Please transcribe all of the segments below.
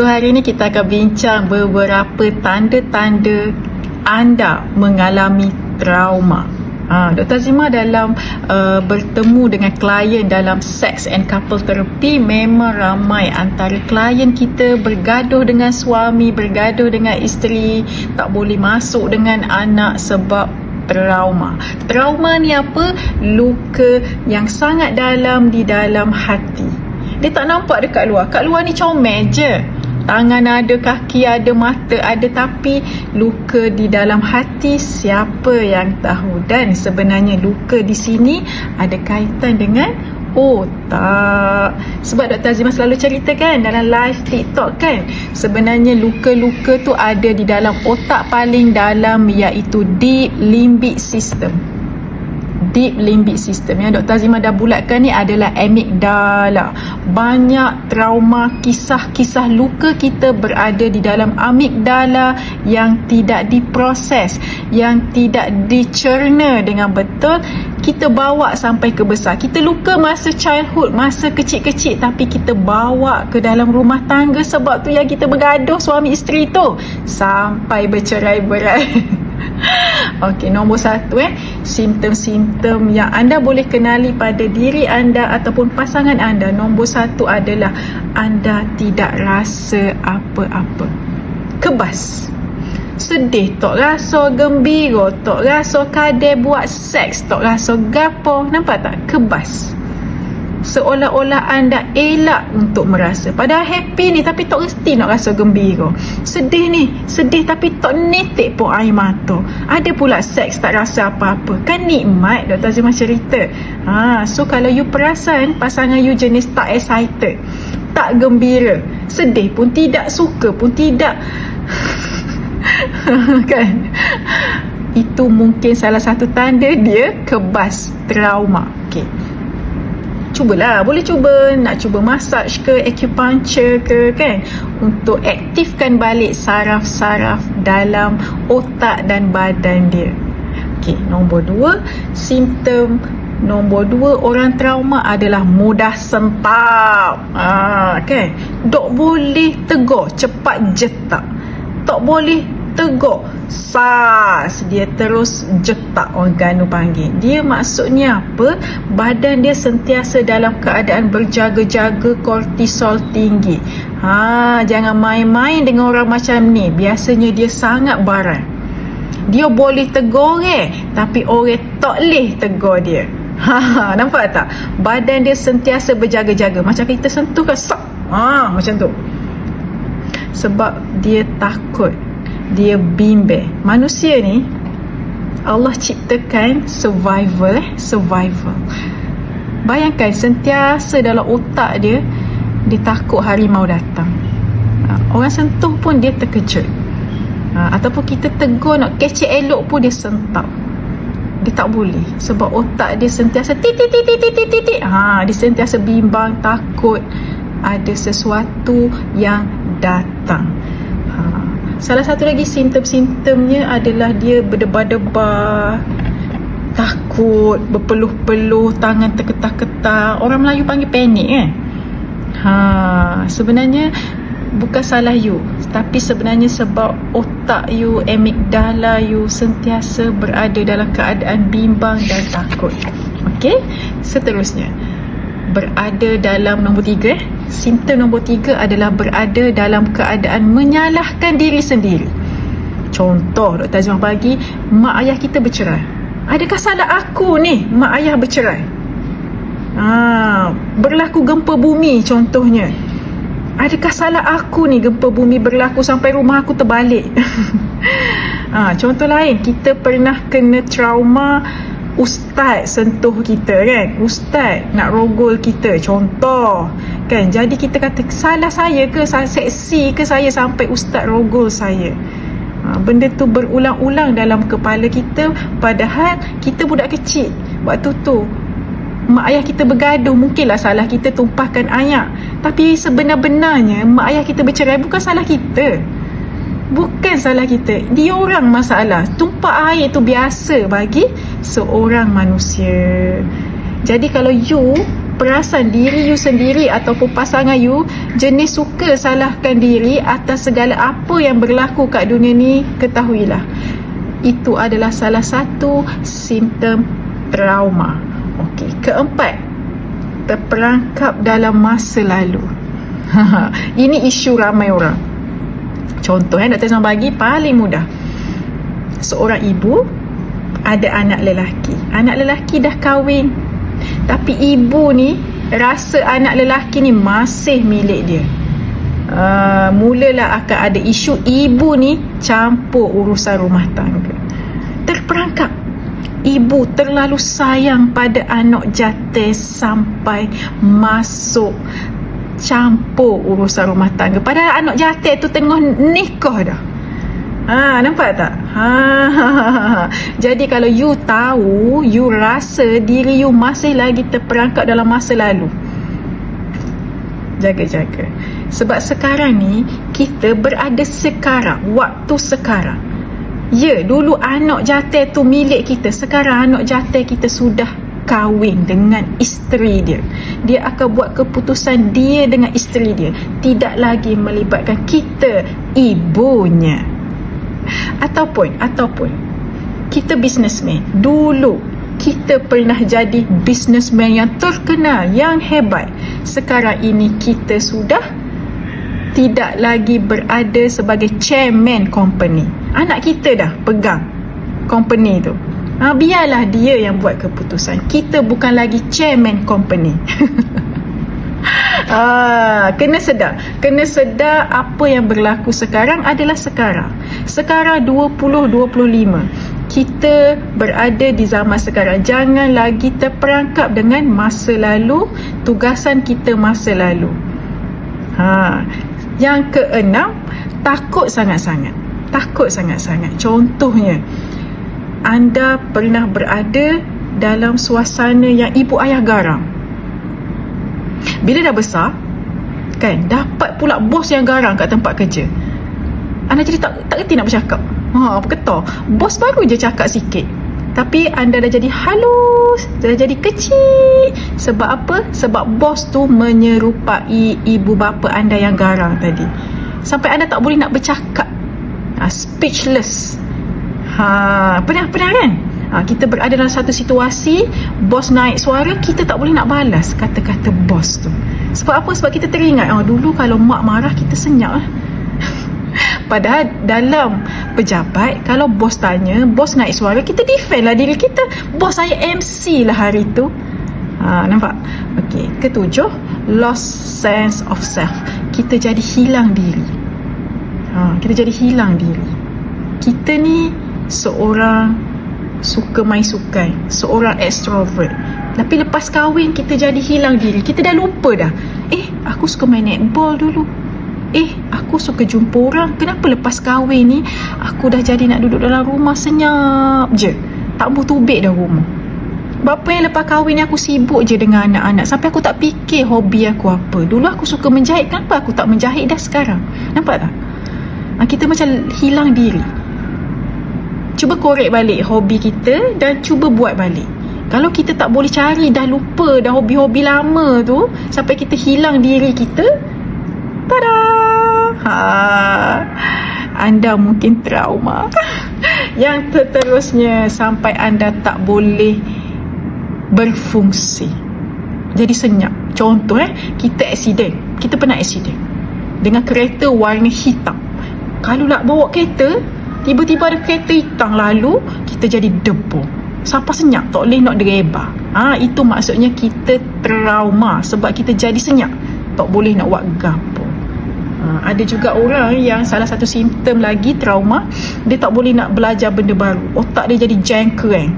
hari ini kita akan bincang beberapa tanda-tanda anda mengalami trauma. Dr. Azimah dalam bertemu dengan klien dalam sex and couple therapy, memang ramai antara klien kita bergaduh dengan suami, bergaduh dengan isteri, tak boleh masuk dengan anak sebab trauma. Trauma ni apa? Luka yang sangat dalam di dalam hati. Dia tak nampak dekat luar. Kat luar ni comel je. Tangan ada, kaki ada, mata ada, tapi luka di dalam hati siapa yang tahu. Dan sebenarnya luka di sini ada kaitan dengan otak. Sebab Dr. Azimah selalu ceritakan dalam live TikTok kan, sebenarnya luka-luka tu ada di dalam otak paling dalam, iaitu deep limbic system. Deep limbic system yang Dr. Azimah dah bulatkan ni adalah amigdala. Banyak trauma, kisah-kisah luka kita berada di dalam amigdala yang tidak diproses, yang tidak dicerna dengan betul. Kita bawa sampai ke besar. Kita luka masa childhood, masa kecil-kecil, tapi kita bawa ke dalam rumah tangga. Sebab tu yang kita bergaduh suami isteri tu sampai bercerai-berai. Okey, nombor 1 simptom-simptom yang anda boleh kenali pada diri anda ataupun pasangan anda. Nombor 1 adalah anda tidak rasa apa-apa. Kebas, sedih, tak rasa gembira, tak rasa kadeh buat seks, tak rasa gapo. Nampak tak? Kebas. Seolah-olah anda elak untuk merasa. Padahal happy ni tapi tak mesti nak rasa gembira. Sedih ni, sedih tapi tak netik pun air mata. Ada pula seks tak rasa apa-apa. Kan nikmat, Dr. Azimah cerita. So kalau you perasan pasangan you jenis tak excited, tak gembira, sedih pun tidak, suka pun tidak, kan? Itu mungkin salah satu tanda dia kebas trauma. Okey, cubalah, boleh cuba, nak cuba massage ke, acupuncture ke, kan, untuk aktifkan balik saraf-saraf dalam otak dan badan dia. Okey, nombor 2, simptom nombor 2 orang trauma adalah mudah sentap. Kan, tak boleh tegur cepat jetak, tak boleh tegur sas, dia terus jetak, orang Ganu panggil. Dia maksudnya apa? Badan dia sentiasa dalam keadaan berjaga-jaga, kortisol tinggi. Jangan main-main dengan orang macam ni. Biasanya dia sangat barang. Dia boleh tegur tapi orang tak boleh tegur dia. Nampak tak? Badan dia sentiasa berjaga-jaga. Macam kita sentuh kan, macam tu. Sebab dia takut, dia bimbang. Manusia ni Allah ciptakan survival. Bayangkan sentiasa dalam otak dia, dia takut harimau datang. Orang sentuh pun dia terkejut. Ataupun kita tegur nak kecek elok pun dia sentap. Dia tak boleh sebab otak dia sentiasa titik. Dia sentiasa bimbang, takut ada sesuatu yang datang. Salah satu lagi simptom-simptomnya adalah dia berdebar-debar, takut, berpeluh-peluh, tangan terketar-ketar. Orang Melayu panggil panik kan. Sebenarnya bukan salah you, tapi sebenarnya sebab otak you, amigdala you sentiasa berada dalam keadaan bimbang dan takut. Okey, seterusnya berada dalam nombor 3. Simptom nombor 3 adalah berada dalam keadaan menyalahkan diri sendiri. Contoh Dr. Azimah bagi, mak ayah kita bercerai. Adakah salah aku ni mak ayah bercerai? Berlaku gempa bumi contohnya. Adakah salah aku ni gempa bumi berlaku sampai rumah aku terbalik? Contoh lain, kita pernah kena trauma, ustaz sentuh kita kan, ustaz nak rogol kita contoh kan. Jadi kita kata salah saya ke, saya seksi ke saya sampai ustaz rogol saya. Benda tu berulang-ulang dalam kepala kita, padahal kita budak kecil. Waktu tu mak ayah kita bergaduh, mungkinlah salah kita tumpahkan air, tapi sebenar-benarnya mak ayah kita bercerai bukan salah kita. Bukan salah kita, dia orang masalah. Tumpah air tu biasa bagi seorang manusia. Jadi kalau you perasan diri you sendiri ataupun pasangan you jenis suka salahkan diri atas segala apa yang berlaku kat dunia ni, ketahuilah itu adalah salah satu simptom trauma. Okey, keempat, terperangkap dalam masa lalu. Ini isu ramai orang. Contoh Dr. Izman bagi paling mudah. Seorang ibu ada anak lelaki. Anak lelaki dah kahwin, tapi ibu ni rasa anak lelaki ni masih milik dia. Mulalah akan ada isu ibu ni campur urusan rumah tangga. Terperangkap. Ibu terlalu sayang pada anak jatuh sampai masuk campur urusan rumah tangga. Padahal anak jatuh tu tengah nikah dah. Nampak tak? Jadi kalau you tahu, you rasa diri you masih lagi terperangkap dalam masa lalu, jaga-jaga. Sebab sekarang ni kita berada sekarang, waktu sekarang. Ya, dulu anak jatuh tu milik kita. Sekarang anak jatuh kita sudah kahwin dengan isteri dia. Dia akan buat keputusan dia dengan isteri dia, tidak lagi melibatkan kita, ibunya. Ataupun kita businessman. Dulu kita pernah jadi businessman yang terkenal, yang hebat. Sekarang ini kita sudah tidak lagi berada sebagai chairman company. Anak kita dah pegang company tu. Biarlah dia yang buat keputusan. Kita bukan lagi chairman company. Kena sedar apa yang berlaku sekarang adalah sekarang. Sekarang 2025. Kita berada di zaman sekarang. Jangan lagi terperangkap dengan masa lalu, tugasan kita masa lalu. Yang keenam, takut sangat-sangat. Contohnya, anda pernah berada dalam suasana yang ibu ayah garang. Bila dah besar, kan, dapat pula bos yang garang kat tempat kerja. Anda jadi tak kerti nak bercakap. Apa kata? Bos baru je cakap sikit, tapi anda dah jadi halus, dah jadi kecil. Sebab apa? Sebab bos tu menyerupai ibu bapa anda yang garang tadi. Sampai anda tak boleh nak bercakap. Speechless. Pernah kan? Kita berada dalam satu situasi, bos naik suara, kita tak boleh nak balas kata-kata bos tu. Sebab apa? Sebab kita teringat, dulu kalau mak marah kita senyap. Padahal dalam pejabat, kalau bos tanya, bos naik suara, kita defend lah diri kita. Bos saya MC lah hari tu. Nampak? Okey. Ketujuh, lost sense of self. Kita jadi hilang diri. Kita ni seorang suka main sukan, seorang extrovert. Tapi lepas kahwin kita jadi hilang diri. Kita dah lupa dah. Aku suka main netball dulu. Aku suka jumpa orang. Kenapa lepas kahwin ni aku dah jadi nak duduk dalam rumah senyap je, tak bertubik dah rumah. Bapa yang lepas kahwin ni aku sibuk je dengan anak-anak, sampai aku tak fikir hobi aku apa. Dulu aku suka menjahit, kenapa aku tak menjahit dah sekarang? Nampak tak? Kita macam hilang diri. Cuba korek balik hobi kita dan cuba buat balik. Kalau kita tak boleh cari, dah lupa dah hobi-hobi lama tu, sampai kita hilang diri kita, tada! Anda mungkin trauma. Yang seterusnya, sampai anda tak boleh berfungsi, jadi senyap. Contoh, kita accident. Kita pernah accident dengan kereta warna hitam. Kalau nak bawa kereta, tiba-tiba ada kereta hitam lalu, kita jadi debu. Sampai senyap, tak boleh nak dereba. Itu maksudnya kita trauma. Sebab kita jadi senyap, tak boleh nak buat gapo. Ada juga orang yang salah satu simptom lagi trauma, dia tak boleh nak belajar benda baru. Otak dia jadi jengkereng.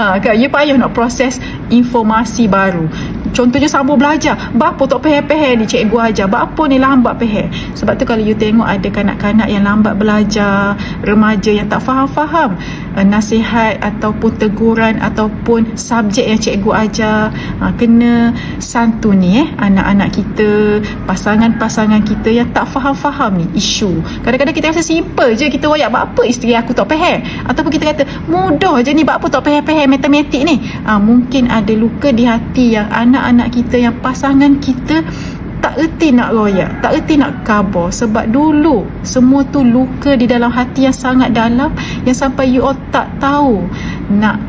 Kan, dia payah nak proses informasi baru. Contohnya sambung belajar, bapa tak peheh-peheh ni cikgu ajar, bapa ni lambat peheh. Sebab tu kalau you tengok ada kanak-kanak yang lambat belajar, remaja yang tak faham-faham, nasihat ataupun teguran ataupun subjek yang cikgu ajar. Kena santuni anak-anak kita, pasangan-pasangan kita yang tak faham-faham ni isu. Kadang-kadang kita rasa simple je, kita royak apa isteri aku tak faham, ataupun kita kata mudah je ni, apa tak faham matematik ni. Mungkin ada luka di hati yang anak-anak kita, yang pasangan kita tak erti nak royak, tak erti nak khabar. Sebab dulu semua tu luka di dalam hati yang sangat dalam, yang sampai you all tak tahu nak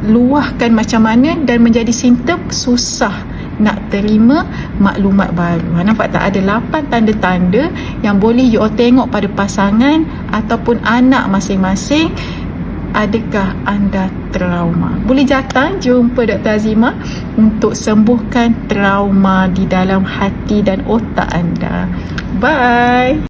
luahkan macam mana, dan menjadi simptom susah nak terima maklumat baru. Nampak tak, ada 8 tanda-tanda yang boleh you all tengok pada pasangan ataupun anak masing-masing. Adakah anda trauma? Boleh datang jumpa Dr. Azimah untuk sembuhkan trauma di dalam hati dan otak anda. Bye.